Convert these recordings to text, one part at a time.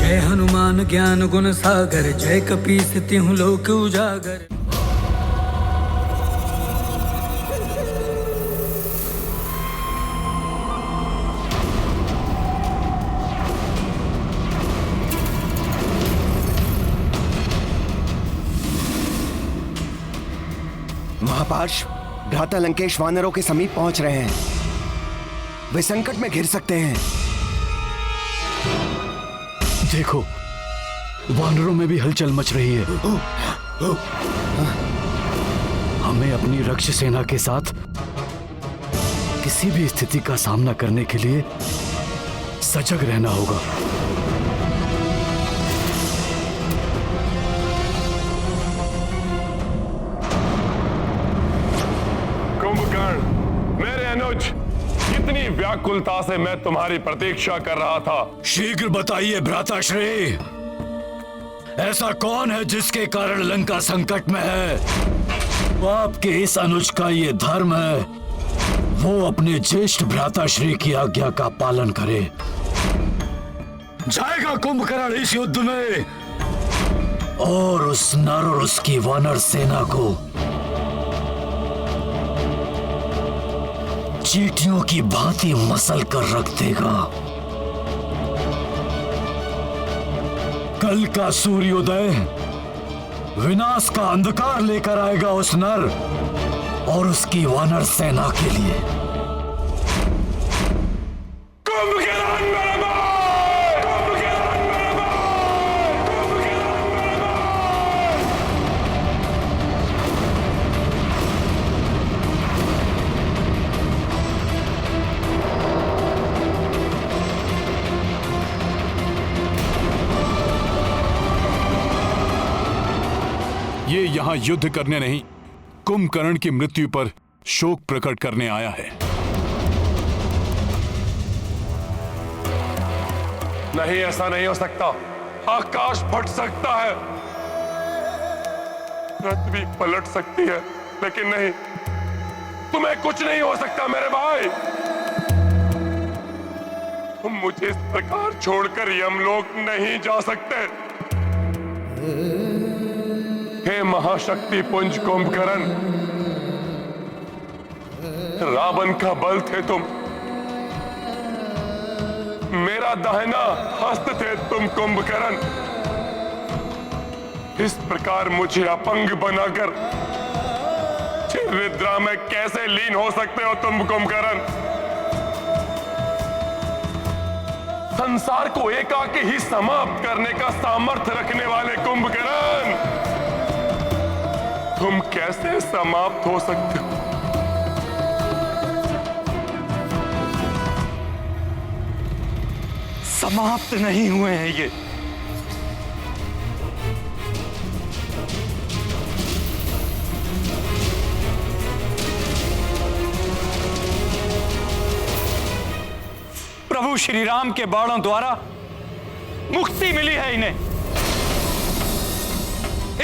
जय हनुमान ज्ञान गुण सागर, जय कपीस तिहुँ लोक उजागर। महापार्श, भ्राता लंकेश वानरों के समीप पहुंच रहे हैं। वे संकट में घिर सकते हैं। देखो, वानरों में भी हलचल मच रही है। हमें अपनी रक्ष सेना के साथ किसी भी स्थिति का सामना करने के लिए सजग रहना होगा। मेरे अनुज, कितनी व्याकुलता से मैं तुम्हारी प्रतीक्षा कर रहा था। शीघ्र बताइए भ्राताश्री, ऐसा कौन है जिसके कारण लंका संकट में है? आपके इस अनुज का ये धर्म है, वो अपने ज्येष्ठ भ्राताश्री की आज्ञा का पालन करे। जाएगा कुंभकर्ण इस युद्ध में और उस नर और उसकी वानर सेना को चींटियों की भांति मसल कर रख देगा। कल का सूर्योदय विनाश का अंधकार लेकर आएगा उस नर और उसकी वानर सेना के लिए। ये यहाँ युद्ध करने नहीं, कुंभकर्ण की मृत्यु पर शोक प्रकट करने आया है। नहीं, ऐसा नहीं हो सकता। आकाश फट सकता है, पृथ्वी पलट सकती है, लेकिन नहीं, तुम्हें कुछ नहीं हो सकता मेरे भाई। तुम मुझे इस प्रकार छोड़कर यमलोक नहीं जा सकते। हे महाशक्ति पुंज कुंभकर्ण, रावण का बल थे तुम, मेरा दाहिना हस्त थे तुम कुंभकर्ण। इस प्रकार मुझे अपंग बनाकर निद्रा में कैसे लीन हो सकते हो तुम कुंभकर्ण? संसार को एकाकी ही समाप्त करने का सामर्थ्य रखने वाले कुंभकर्ण, तुम कैसे समाप्त हो सकते हो? समाप्त नहीं हुए हैं ये। प्रभु श्री राम के बाणों द्वारा मुक्ति मिली है इन्हें।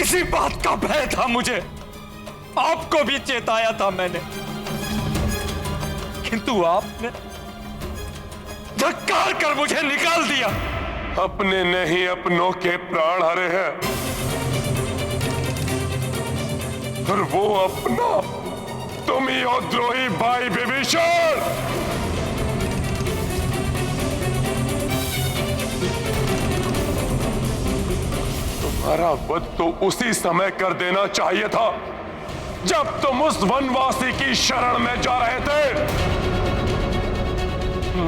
इसी बात का भय था मुझे, आपको भी चेताया था मैंने, किंतु आपने धक्कार कर मुझे निकाल दिया। अपने नहीं अपनों के प्राण हरे हैं, और वो अपना तुम ही हो द्रोही भाई विभीषण। तुम्हारा वध तो उसी समय कर देना चाहिए था जब तुम उस वनवासी की शरण में जा रहे थे।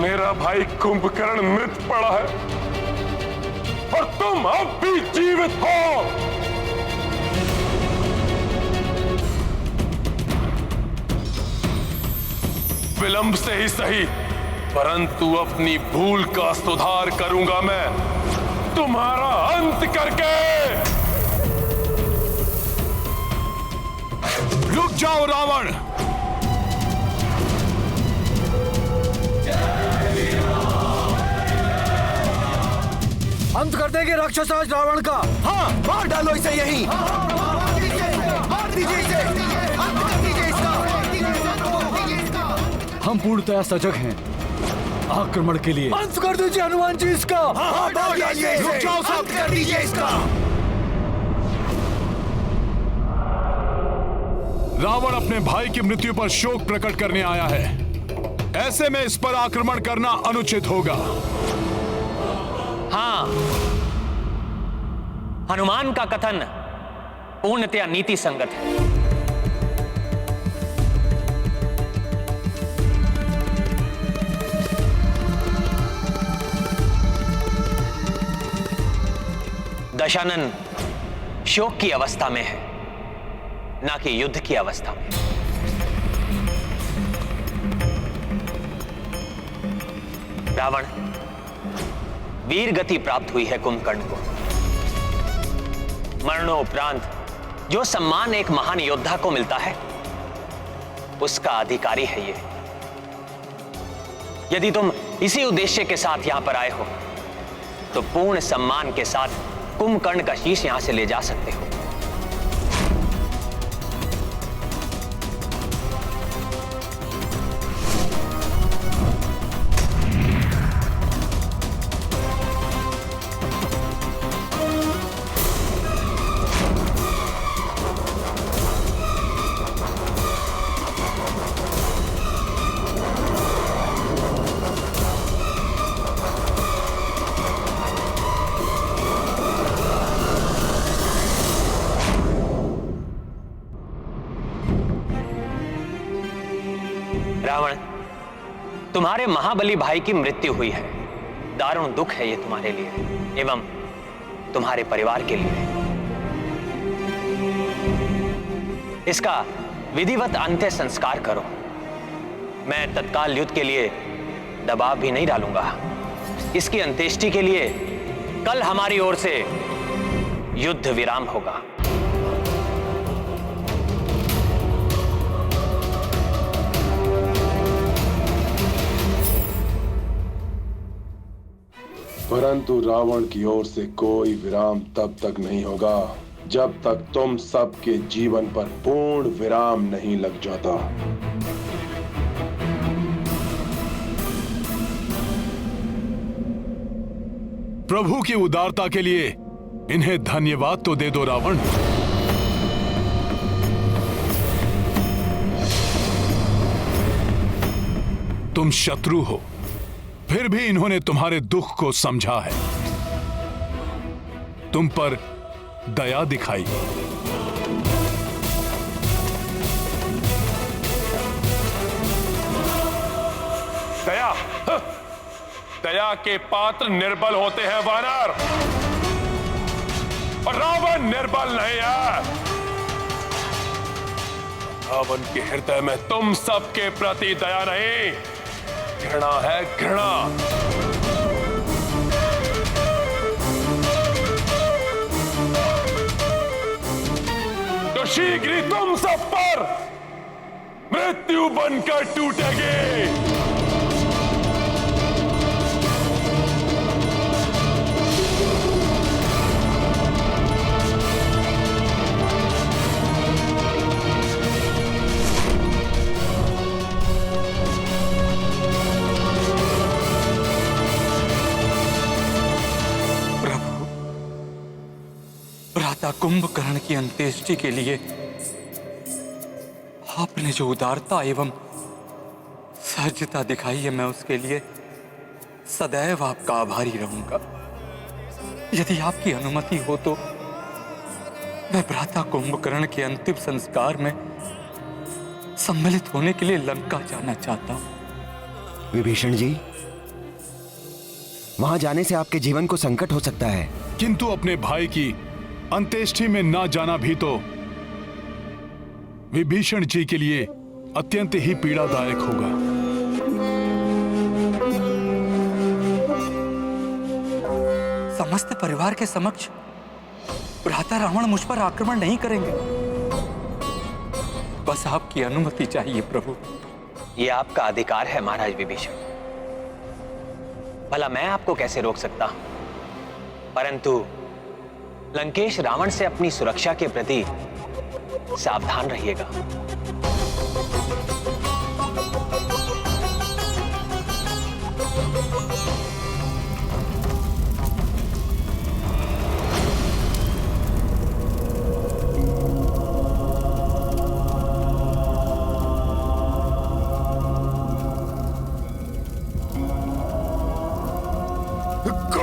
मेरा भाई कुंभकर्ण मृत पड़ा है और तुम अब भी जीवित हो। विलंब से ही सही, परंतु अपनी भूल का सुधार करूंगा मैं, तुम्हारा अंत करके। रुक जाओ रावण, अंत कर देंगे राक्षसराज रावण का। हाँ, मार डालो इसे यहीं। मार दीजिए इसे। अंत कर दीजिए इसका। हम पूर्णतया सजग हैं आक्रमण के लिए। अंत कर दीजिए हनुमान जी इसका। रुक दीजिए इसका। रावण अपने भाई की मृत्यु पर शोक प्रकट करने आया है। ऐसे में इस पर आक्रमण करना अनुचित होगा। हाँ, हनुमान का कथन पूर्णतया नीति संगत है। दशानन शोक की अवस्था में है, ना कि युद्ध की अवस्था में। रावण, वीर गति प्राप्त हुई है कुंभकर्ण को। मरणोपरांत जो सम्मान एक महान योद्धा को मिलता है, उसका अधिकारी है ये। यदि तुम इसी उद्देश्य के साथ यहां पर आए हो, तो पूर्ण सम्मान के साथ कुंभकर्ण का शीश यहां से ले जा सकते हो। रावण, तुम्हारे महाबली भाई की मृत्यु हुई है। दारुण दुख है ये तुम्हारे लिए एवं तुम्हारे परिवार के लिए। इसका विधिवत अंत्य संस्कार करो। मैं तत्काल युद्ध के लिए दबाव भी नहीं डालूंगा। इसकी अंत्येष्टि के लिए कल हमारी ओर से युद्ध विराम होगा। परंतु रावण की ओर से कोई विराम तब तक नहीं होगा जब तक तुम सबके जीवन पर पूर्ण विराम नहीं लग जाता। प्रभु की उदारता के लिए इन्हें धन्यवाद तो दे दो रावण। तुम शत्रु हो, फिर भी इन्होंने तुम्हारे दुख को समझा है, तुम पर दया दिखाई। दया, दया के पात्र निर्बल होते हैं वानर, और रावण निर्बल नहीं है। रावण के हृदय में तुम सबके प्रति दया नहीं, घृणा है, घृणा। तो शीघ्र ही तुम सब पर मृत्यु बनकर टूटेगी। कुंभकर्ण की अंत्येष्टि के लिए आपने जो उदारता एवं सहजता दिखाई है, मैं उसके लिए सदैव आपका आभारी रहूंगा। यदि आपकी अनुमति हो तो मैं भ्राता कुंभकर्ण के अंतिम संस्कार में सम्मिलित होने के लिए लंका जाना चाहता हूं। विभीषण जी, वहां जाने से आपके जीवन को संकट हो सकता है। किंतु अपने भाई की अंत्येष्टि में ना जाना भी तो विभीषण जी के लिए अत्यंत ही पीड़ादायक होगा। समस्त परिवार के समक्ष भ्राता रावण मुझ पर आक्रमण नहीं करेंगे। बस आपकी अनुमति चाहिए प्रभु। यह आपका अधिकार है महाराज विभीषण। भला मैं आपको कैसे रोक सकता हूं? परंतु लंकेश रावण से अपनी सुरक्षा के प्रति सावधान रहिएगा।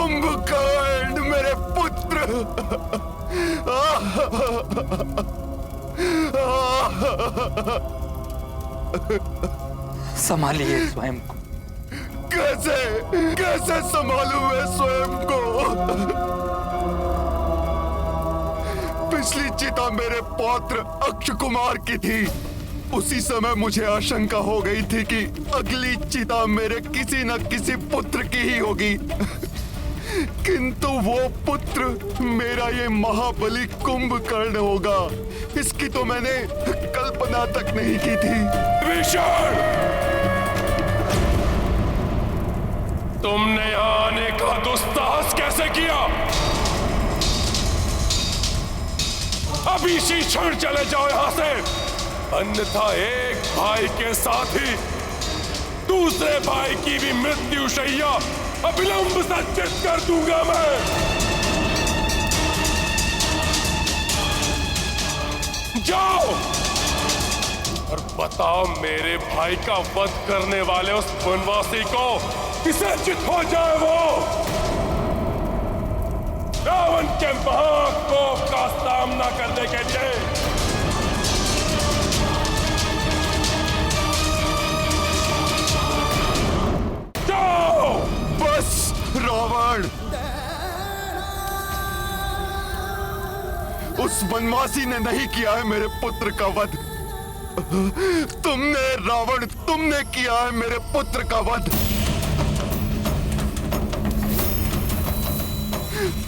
कुंभकर्ण मेरे पुत्र। संभालिए स्वयं को। कैसे कैसे संभालूं मैं स्वयं को? पिछली चिता मेरे पौत्र अक्ष कुमार की थी। उसी समय मुझे आशंका हो गई थी कि अगली चिता मेरे किसी न किसी पुत्र की ही होगी, किंतु वो पुत्र मेरा ये महाबली कुंभकर्ण होगा, इसकी तो मैंने कल्पना तक नहीं की थी। विभीषण, तुमने यहां आने का दुस्साहस कैसे किया? अभी इसी क्षण चले जाओ यहां से, अन्यथा एक भाई के साथ ही दूसरे भाई की भी मृत्यु शैया अविलंब सज्जित कर दूंगा मैं। जाओ और बताओ मेरे भाई का वध करने वाले उस वनवासी को किसे चित हो जाए वो रावण के महाकोप का सामना करने के लिए। जाओ। बस रावण, उस वनवासी ने नहीं किया है मेरे पुत्र का वध। तुमने रावण, तुमने किया है मेरे पुत्र का वध।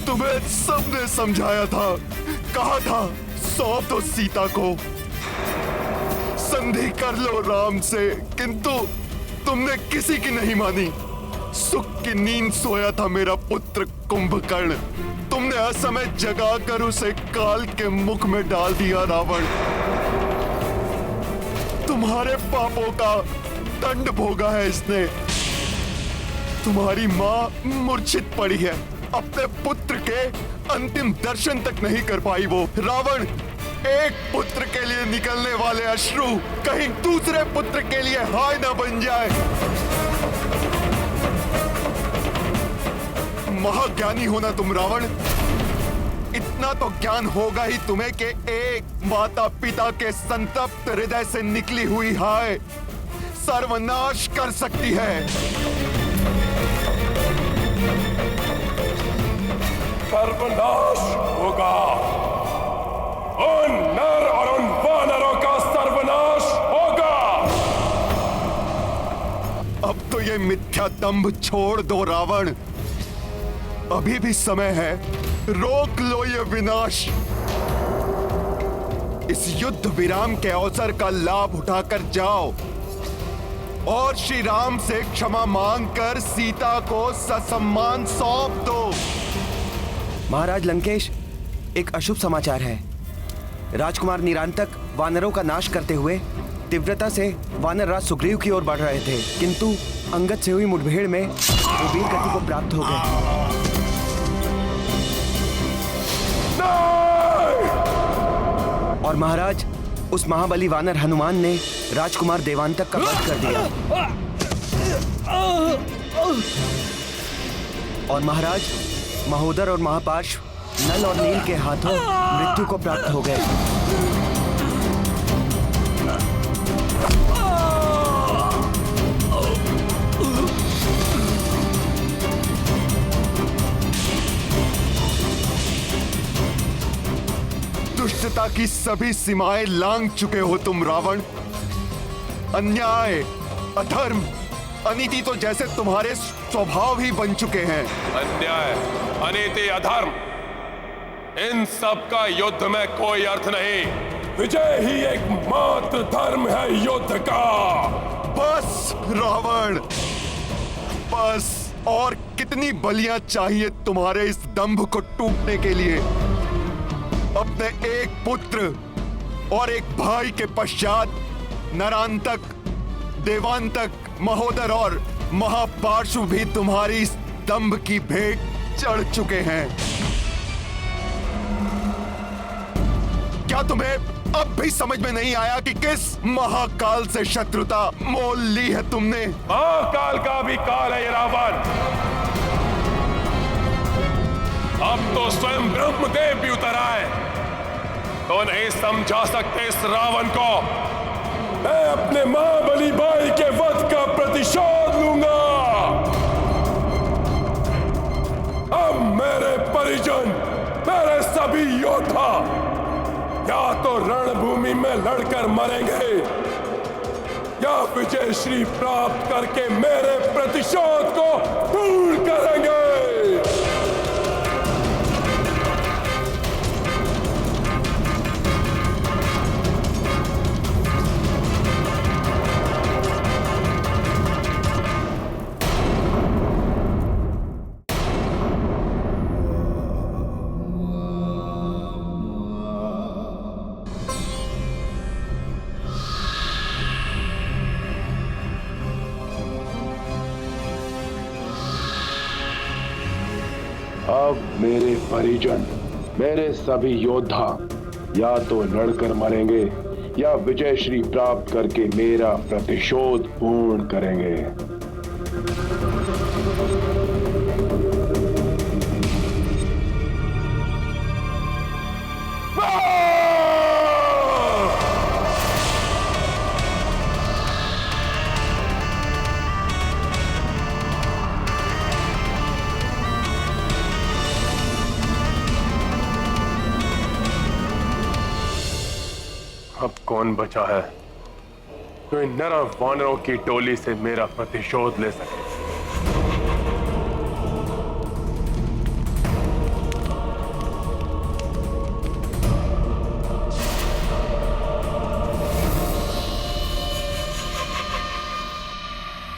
तुम्हें सबने समझाया था, कहा था सौंप दो सीता को, संधि कर लो राम से, किंतु तुमने किसी की नहीं मानी। सुख की नींद सोया था मेरा पुत्र कुंभकर्ण, तुमने असमय जगाकर उसे काल के मुख में डाल दिया रावण। तुम्हारे पापों का दंड भोगा है इसने। तुम्हारी मां मूर्छित पड़ी है, अपने पुत्र के अंतिम दर्शन तक नहीं कर पाई वो। रावण, एक पुत्र के लिए निकलने वाले अश्रु कहीं दूसरे पुत्र के लिए हाय न बन जाए। महाज्ञानी होना तुम रावण, इतना तो ज्ञान होगा ही तुम्हें कि एक माता पिता के संतप्त हृदय से निकली हुई हाय सर्वनाश कर सकती है। सर्वनाश होगा, उन नर और उन वानरों का सर्वनाश होगा। अब तो ये मिथ्या दंभ छोड़ दो रावण, अभी भी समय है, रोक लो ये विनाश। इस युद्ध विराम के अवसर का लाभ उठाकर जाओ और श्री राम से क्षमा मांगकर सीता को ससम्मान सौंप दो। महाराज लंकेश, एक अशुभ समाचार है। राजकुमार निरांतक वानरों का नाश करते हुए तीव्रता से वानर राज सुग्रीव की ओर बढ़ रहे थे, किंतु अंगद से हुई मुठभेड़ में वो वीर गति को प्राप्त हो गए। और महाराज, उस महाबली वानर हनुमान ने राजकुमार देवांतक का वध कर दिया। और महाराज, महोदर और महापार्श्व नल और नील के हाथों मृत्यु को प्राप्त हो गए। दुष्टता की सभी सीमाएं लांघ चुके हो तुम रावण। अन्याय, अधर्म, अनीति तो जैसे तुम्हारे स्वभाव ही बन चुके हैं। अन्याय, अनीति, अधर्म, इन सब का युद्ध में कोई अर्थ नहीं। विजय ही एकमात्र धर्म है युद्ध का। बस रावण, बस। और कितनी बलियां चाहिए तुम्हारे इस दंभ को टूटने के लिए? अपने एक पुत्र और एक भाई के पश्चात नरांतक, देवांतक, महोदर और महापार्श्व भी तुम्हारी इस दंभ की भेंट चढ़ चुके हैं। क्या तुम्हें अब भी समझ में नहीं आया कि किस महाकाल से शत्रुता मोल ली है तुमने? महाकाल का भी काल है ये रावण। अब तो स्वयं ब्रह्मदेव भी उतर आए तो नहीं समझा सकते इस रावण को। मैं अपने महाबली भाई के वध का प्रतिशोध लूंगा। अब मेरे परिजन, मेरे सभी योद्धा या तो रणभूमि में लड़कर मरेंगे या विजय श्री प्राप्त करके मेरे प्रतिशोध को पूर्ण करेंगे। अब मेरे परिजन, मेरे सभी योद्धा या तो लड़कर मरेंगे या विजय श्री प्राप्त करके मेरा प्रतिशोध पूर्ण करेंगे। अब कौन बचा है जो इन नर वानरों की टोली से मेरा प्रतिशोध ले सके?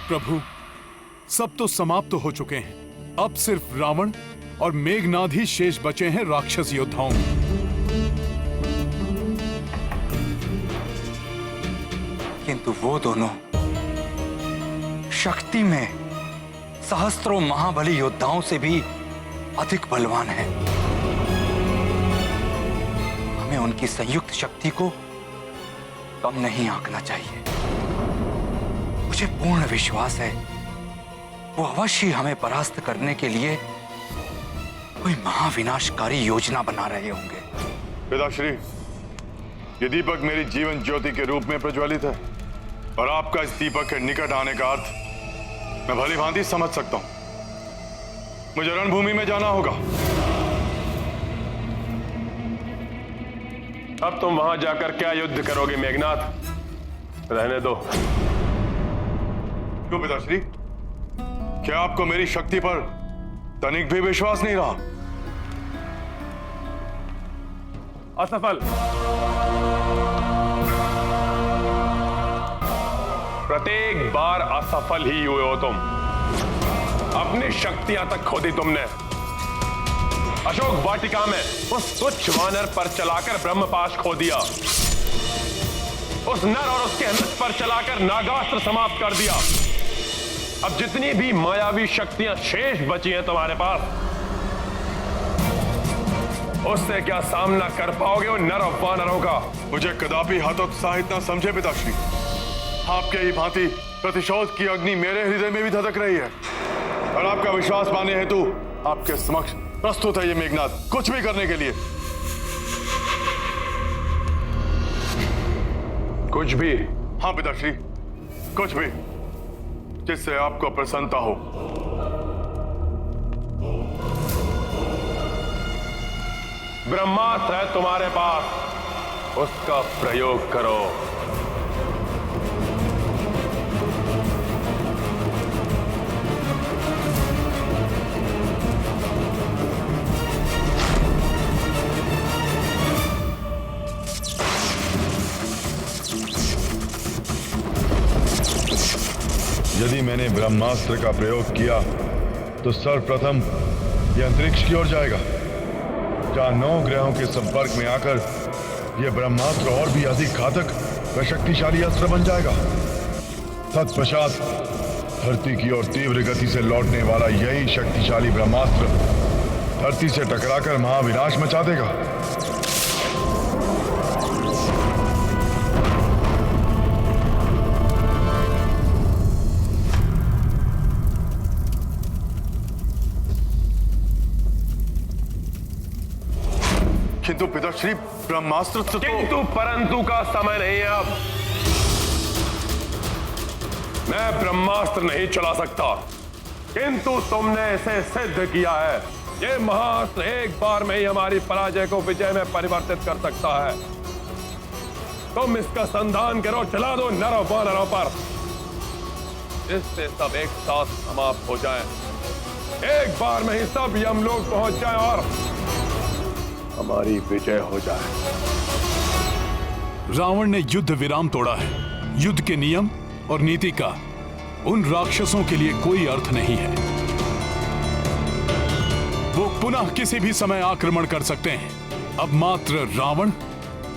प्रभु, सब तो समाप्त हो चुके हैं। अब सिर्फ रावण और मेघनाद ही शेष बचे हैं राक्षस योद्धाओं में। किंतु वो दोनों शक्ति में सहस्त्रों महाबली योद्धाओं से भी अधिक बलवान हैं। हमें उनकी संयुक्त शक्ति को कम नहीं आंकना चाहिए। मुझे पूर्ण विश्वास है वो अवश्य हमें परास्त करने के लिए कोई महाविनाशकारी योजना बना रहे होंगे। पिताश्री, ये दीपक मेरी जीवन ज्योति के रूप में प्रज्वलित है और आपका इस दीपक के निकट आने का अर्थ मैं भली भांति समझ सकता हूं। मुझे रणभूमि में जाना होगा। अब तुम वहां जाकर क्या युद्ध करोगे मेघनाथ? रहने दो। क्यों पिताश्री? क्या आपको मेरी शक्ति पर तनिक भी विश्वास नहीं रहा? असफल। प्रत्येक बार असफल ही हुए हो तुम। अपनी शक्तियां तक खो दी तुमने। अशोक वाटिका में उस तुच्छ वानर पर चलाकर ब्रह्मपाश खो दिया। उस नर और उसके अनुज पर चलाकर नागास्त्र समाप्त कर दिया। अब जितनी भी मायावी शक्तियां शेष बची हैं तुम्हारे पास, उससे क्या सामना कर पाओगे उन नर और वानरों का? मुझे कदापि हतोत्साहित न समझे पिताश्री। आपके ही भांति प्रतिशोध की अग्नि मेरे हृदय में भी धधक रही है और आपका विश्वास पाने हेतु आपके समक्ष प्रस्तुत है ये मेघनाद, कुछ भी करने के लिए। कुछ भी? हाँ पिताश्री, कुछ भी जिससे आपको प्रसन्नता हो। ब्रह्मास्त्र है तुम्हारे पास, उसका प्रयोग करो। यदि मैंने ब्रह्मास्त्र का प्रयोग किया तो सर्वप्रथम यह अंतरिक्ष की ओर जाएगा, जहां 9 ग्रहों के संपर्क में आकर यह ब्रह्मास्त्र और भी अधिक घातक व शक्तिशाली अस्त्र बन जाएगा। तत्पश्चात धरती की ओर तीव्र गति से लौटने वाला यही शक्तिशाली ब्रह्मास्त्र धरती से टकराकर महाविनाश मचा देगा। किंतु पिताश्री ब्रह्मास्त्र तो किंतु परंतु का समय नहीं है अब। मैं ब्रह्मास्त्र नहीं चला सकता, किंतु तुमने इसे सिद्ध किया है। ये महास्त्र एक बार में ही हमारी पराजय को विजय में परिवर्तित कर सकता है। तुम इसका संधान करो, चला दो नरों वानरों पर, इससे सब एक साथ समाप्त हो जाएं। एक बार में ही सब यमलोक पहुंच जाएं और हमारी विजय हो जाए। रावण ने युद्ध विराम तोड़ा है। युद्ध के नियम और नीति का उन राक्षसों के लिए कोई अर्थ नहीं है। वो पुनः किसी भी समय आक्रमण कर सकते हैं। अब मात्र रावण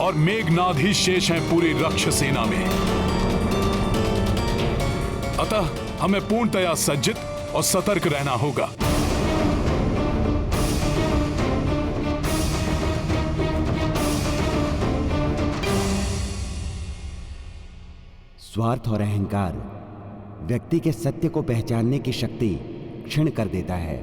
और मेघनाद ही शेष हैं पूरी राक्षस सेना में। अतः हमें पूर्णतया सज्जित और सतर्क रहना होगा। स्वार्थ और अहंकार व्यक्ति के सत्य को पहचानने की शक्ति क्षीण कर देता है।